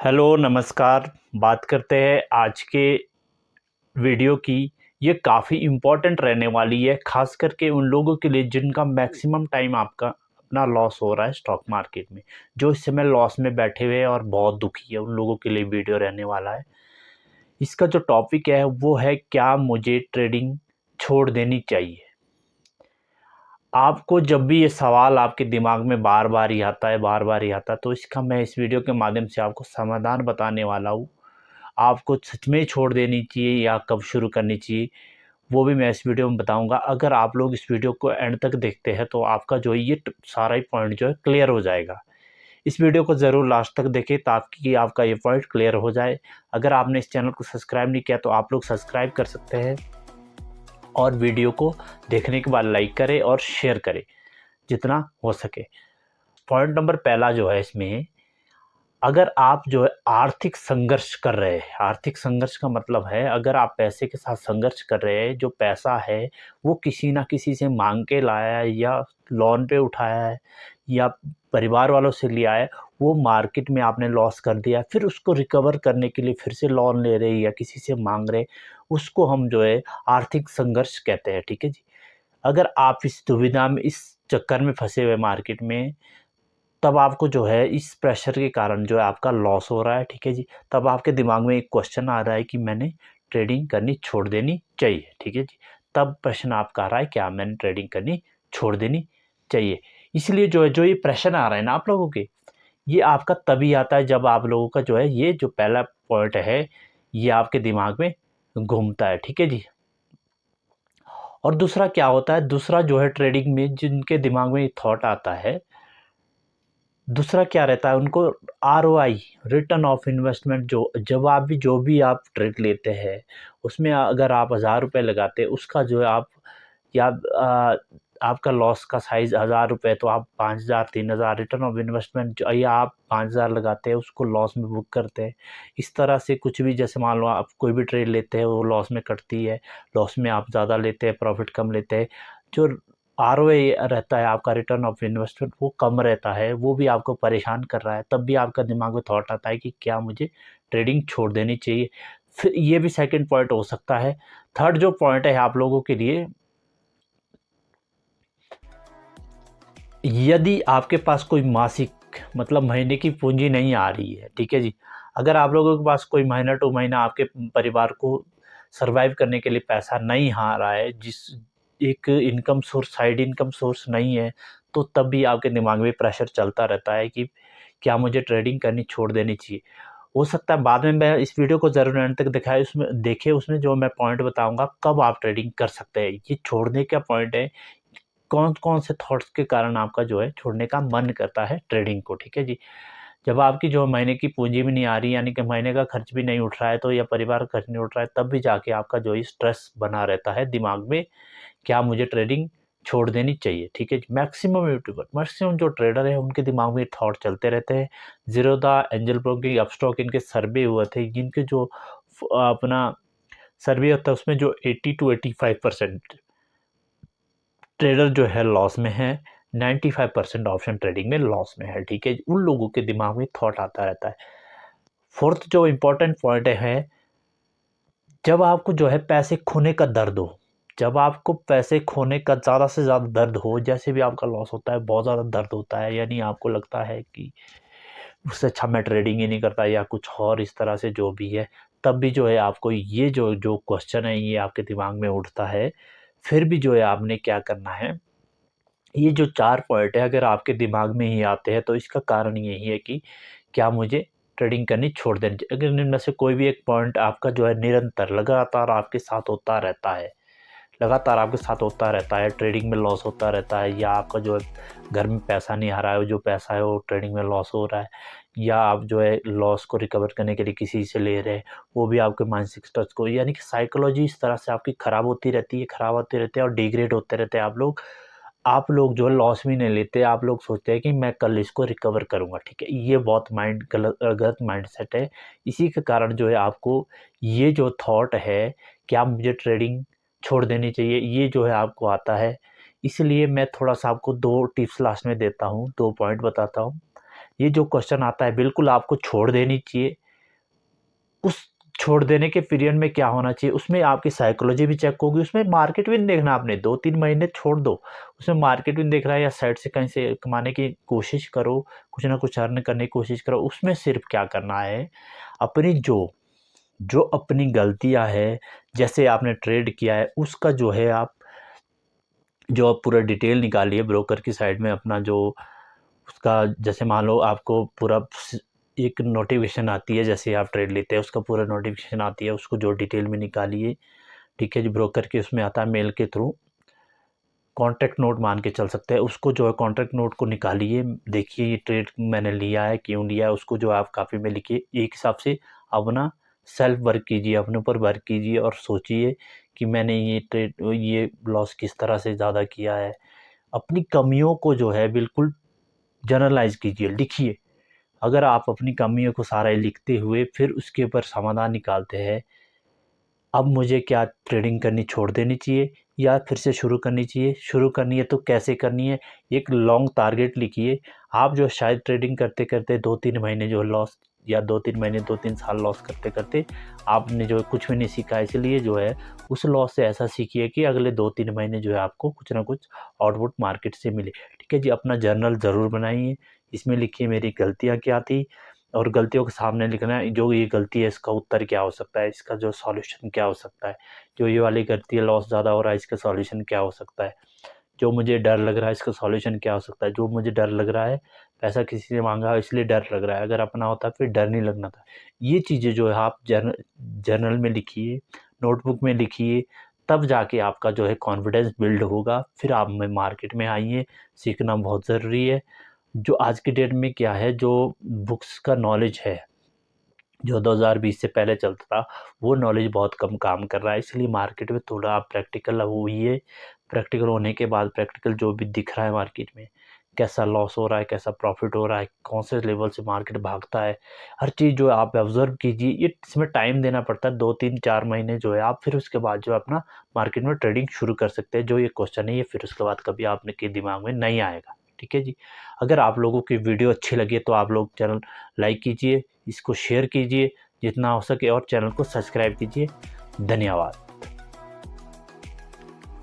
Hello नमस्कार। बात करते हैं आज के वीडियो की। ये काफ़ी इम्पोर्टेंट रहने वाली है, ख़ास करके उन लोगों के लिए जिनका मैक्सिमम टाइम आपका अपना लॉस हो रहा है स्टॉक मार्केट में, जो इस समय लॉस में बैठे हुए हैं और बहुत दुखी है, उन लोगों के लिए वीडियो रहने वाला है। इसका जो टॉपिक है वो है, क्या मुझे ट्रेडिंग छोड़ देनी चाहिए। आपको जब भी ये सवाल आपके दिमाग में बार बार ही आता है, तो इसका मैं इस वीडियो के माध्यम से आपको समाधान बताने वाला हूँ। आपको सच में ही छोड़ देनी चाहिए या कब शुरू करनी चाहिए, वो भी मैं इस वीडियो में बताऊंगा। अगर आप लोग इस वीडियो को एंड तक देखते हैं तो आपका जो है ये सारा ही पॉइंट जो है क्लियर हो जाएगा। इस वीडियो को ज़रूर लास्ट तक देखें ताकि आपका ये पॉइंट क्लियर हो जाए। अगर आपने इस चैनल को सब्सक्राइब नहीं किया तो आप लोग सब्सक्राइब कर सकते हैं और वीडियो को देखने के बाद लाइक करें और शेयर करें जितना हो सके। पॉइंट नंबर पहला जो है इसमें, अगर आप जो है आर्थिक संघर्ष कर रहे हैं, आर्थिक संघर्ष का मतलब है अगर आप पैसे के साथ संघर्ष कर रहे हैं, जो पैसा है वो किसी ना किसी से मांग के लाया है या लोन पे उठाया है या परिवार वालों से लिया है, वो मार्केट में आपने लॉस कर दिया, फिर उसको रिकवर करने के लिए फिर से लोन ले रहे या किसी से मांग रहे, उसको हम जो है आर्थिक संघर्ष कहते हैं। ठीक है जी। अगर आप इस दुविधा में, इस चक्कर में फंसे हुए मार्केट में, तब आपको जो है इस प्रेशर के कारण जो है आपका लॉस हो रहा है। ठीक है जी। तब आपके दिमाग में एक क्वेश्चन आ रहा है कि मैंने ट्रेडिंग करनी छोड़ देनी चाहिए। ठीक है जी। तब प्रश्न आपका आ रहा है, क्या मैंने ट्रेडिंग करनी छोड़ देनी चाहिए। इसलिए जो है, जो ये प्रश्न आ रहा है ना आप लोगों के, ये आपका तभी आता है जब आप लोगों का जो है ये जो पहला पॉइंट है ये आपके दिमाग में घूमता है। ठीक है जी। और दूसरा क्या होता है, दूसरा जो है ट्रेडिंग में जिनके दिमाग में ये थॉट आता है, दूसरा क्या रहता है उनको, आरओआई, रिटर्न ऑफ इन्वेस्टमेंट। जो भी आप ट्रेड लेते हैं उसमें अगर आप 1000 रुपये लगाते हैं, उसका जो है आप या आपका लॉस का साइज़ 1000 रुपये, तो आप 5000 3000 रिटर्न ऑफ इन्वेस्टमेंट जो, या आप 5000 लगाते हैं उसको लॉस में बुक करते हैं। इस तरह से कुछ भी, जैसे मान लो आप कोई भी ट्रेड लेते हैं वो लॉस में कटती है, लॉस में आप ज़्यादा लेते हैं, प्रॉफिट कम लेते हैं। जो आरओआई रहता है आपका, रिटर्न ऑफ इन्वेस्टमेंट, वो कम रहता है, वो भी आपको परेशान कर रहा है। तब भी आपका दिमाग में थॉट आता है कि क्या मुझे ट्रेडिंग छोड़ देनी चाहिए। फिर ये भी सेकंड पॉइंट हो सकता है। थर्ड जो पॉइंट है आप लोगों के लिए, यदि आपके पास कोई मासिक मतलब महीने की पूंजी नहीं आ रही है। ठीक है जी। अगर आप लोगों के पास कोई महीना टू महीना आपके परिवार को सरवाइव करने के लिए पैसा नहीं आ रहा है, जिस एक income source, side income source नहीं है, तो तब भी आपके दिमाग में प्रेशर चलता रहता है कि क्या मुझे ट्रेडिंग करनी छोड़ देनी चाहिए। हो सकता है बाद में मैं इस वीडियो को ज़रूर एंड तक दिखाए, उसमें देखे, उसमें जो मैं पॉइंट बताऊंगा कब आप ट्रेडिंग कर सकते हैं। ये छोड़ने का पॉइंट है, कौन-कौन से थॉट्स के कारण आपका जो है छोड़ने का मन करता है ट्रेडिंग को। ठीक है जी। जब आपकी जो महीने की पूँजी भी नहीं आ रही, यानी कि महीने का खर्च भी नहीं उठ रहा है, तो या परिवार का खर्च नहीं उठ रहा है, तब भी जाके आपका जो है स्ट्रेस बना रहता है दिमाग में, क्या मुझे ट्रेडिंग छोड़ देनी चाहिए। ठीक है जी। मैक्सिमम यूट्यूबर, मैक्सिमम जो ट्रेडर है उनके दिमाग में थॉट चलते रहते हैं। ज़ीरोधा, एंजल ब्रोकिंग, अपस्टॉक, इनके सर्वे हुए थे, जिनके जो अपना सर्वे होता है उसमें जो 80 टू 85% ट्रेडर जो है लॉस में है, 95% ऑप्शन ट्रेडिंग में लॉस में है। ठीक है, उन लोगों के दिमाग में थॉट आता रहता है। फोर्थ जो इम्पोर्टेंट पॉइंट है, जब आपको जो है पैसे खोने का दर्द हो, जब आपको पैसे खोने का ज़्यादा से ज़्यादा दर्द हो, जैसे भी आपका लॉस होता है बहुत ज़्यादा दर्द होता है, यानी आपको लगता है कि उससे अच्छा मैं ट्रेडिंग ही नहीं करता या कुछ और इस तरह से जो भी है, तब भी जो है आपको ये जो जो क्वेश्चन है ये आपके दिमाग में उठता है। फिर भी जो है आपने क्या करना है, ये जो 4 पॉइंट है अगर आपके दिमाग में ही आते हैं तो इसका कारण यही है कि क्या मुझे ट्रेडिंग करनी छोड़ देनी चाहिए। अगर इनमें से कोई भी एक पॉइंट आपका जो है निरंतर लगातार आपके साथ होता रहता है, लगातार आपके साथ होता रहता है, ट्रेडिंग में लॉस होता रहता है, या आपका जो है घर में पैसा नहीं आ रहा है, जो पैसा है वो ट्रेडिंग में लॉस हो रहा है, या आप जो है लॉस को रिकवर करने के लिए किसी से ले रहे हैं, वो भी आपके मानसिक स्ट्रेस को, यानी कि साइकोलॉजी इस तरह से आपकी खराब होती रहती है, खराब होते रहते हैं और डिग्रेड होते रहते हैं। आप लोग जो है लॉस भी नहीं लेते, आप लोग सोचते हैं कि मैं कल इसको रिकवर करूँगा। ठीक है, ये बहुत गलत माइंडसेट है। इसी के कारण जो है आपको ये जो थॉट है, क्या मुझे ट्रेडिंग छोड़ देनी चाहिए, ये जो है आपको आता है। इसलिए मैं थोड़ा-सा आपको 2 टिप्स लास्ट में देता हूँ, 2 पॉइंट बताता हूँ। ये जो क्वेश्चन आता है बिल्कुल आपको छोड़ देनी चाहिए। उस छोड़ देने के पीरियड में क्या होना चाहिए, उसमें आपकी साइकोलॉजी भी चेक होगी, उसमें मार्केट भी नहीं देखना आपने, 2-3 महीने छोड़ दो, उसमें मार्केट भी नहीं देख रहा है या साइड से कहीं से कमाने की कोशिश करो, कुछ ना कुछ अर्न करने की कोशिश करो। उसमें सिर्फ क्या करना है, अपनी जो अपनी गलतियाँ है, जैसे आपने ट्रेड किया है उसका जो है आप पूरा डिटेल निकालिए ब्रोकर की साइड में अपना जो उसका, जैसे मान लो आपको पूरा एक नोटिफिकेशन आती है, जैसे आप ट्रेड लेते हैं उसका पूरा नोटिफिकेशन आती है, उसको जो डिटेल में निकालिए, ठीक है जी। ब्रोकर के उसमें आता है मेल के थ्रू, कॉन्ट्रैक्ट नोट मान के चल सकते हैं, उसको जो है कॉन्ट्रैक्ट नोट को निकालिए, देखिए ये ट्रेड मैंने लिया है, क्यों लिया है, उसको जो आप कापी में लिखिए। एक हिसाब से अपना सेल्फ वर्क कीजिए, अपने ऊपर वर्क कीजिए और सोचिए कि मैंने ये लॉस किस तरह से ज़्यादा किया है। अपनी कमियों को जो है बिल्कुल जनरलाइज़ कीजिए, लिखिए। अगर आप अपनी कमियों को सारा लिखते हुए फिर उसके ऊपर समाधान निकालते हैं, अब मुझे क्या ट्रेडिंग करनी छोड़ देनी चाहिए या फिर से शुरू करनी चाहिए, शुरू करनी है तो कैसे करनी है, एक लॉन्ग टारगेट लिखिए। आप जो शायद ट्रेडिंग करते करते 2-3 महीने जो लॉस, या 2-3 महीने 2-3 साल लॉस करते करते आपने जो कुछ भी नहीं सीखा, इसलिए जो है उस लॉस से ऐसा सीखिए कि अगले 2-3 महीने जो है आपको कुछ ना कुछ आउटपुट मार्केट से मिले। ठीक है जी। अपना जर्नल ज़रूर बनाइए, इसमें लिखिए मेरी गलतियाँ क्या थी, और गलतियों के सामने लिखना है, जो ये गलती है इसका उत्तर क्या हो सकता है, इसका जो सॉल्यूशन क्या हो सकता है, जो ये वाली गलती है लॉस ज़्यादा हो रहा है इसका सॉल्यूशन क्या हो सकता है, जो मुझे डर लग रहा है इसका सॉल्यूशन क्या हो सकता है, जो मुझे डर लग रहा है पैसा किसी से मांगा इसलिए डर लग रहा है, अगर अपना होता फिर डर नहीं लगना था। ये चीज़ें जो है आप जर्नल में लिखिए, नोटबुक में लिखिए, तब जाके आपका जो है कॉन्फिडेंस बिल्ड होगा। फिर आप में मार्केट में आइए, सीखना बहुत ज़रूरी है। जो आज की डेट में क्या है, जो बुक्स का नॉलेज है, जो 2020 से पहले चलता था, वो नॉलेज बहुत कम काम कर रहा है, इसलिए मार्केट में थोड़ा आप प्रैक्टिकल अब होइए। प्रैक्टिकल होने के बाद प्रैक्टिकल जो भी दिख रहा है मार्केट में, कैसा लॉस हो रहा है, कैसा प्रॉफिट हो रहा है, कौन से लेवल से मार्केट भागता है, हर चीज़ जो है आप ऑब्ज़र्व कीजिए। ये इसमें टाइम देना पड़ता है, 2-3-4 महीने जो है आप, फिर उसके बाद जो है अपना मार्केट में ट्रेडिंग शुरू कर सकते हैं। जो ये क्वेश्चन है ये फिर उसके बाद कभी आपने के दिमाग में नहीं आएगा। ठीक है जी। अगर आप लोगों की वीडियो अच्छी लगी तो आप लोग चैनल लाइक कीजिए, इसको शेयर कीजिए जितना हो सके और चैनल को सब्सक्राइब कीजिए। धन्यवाद।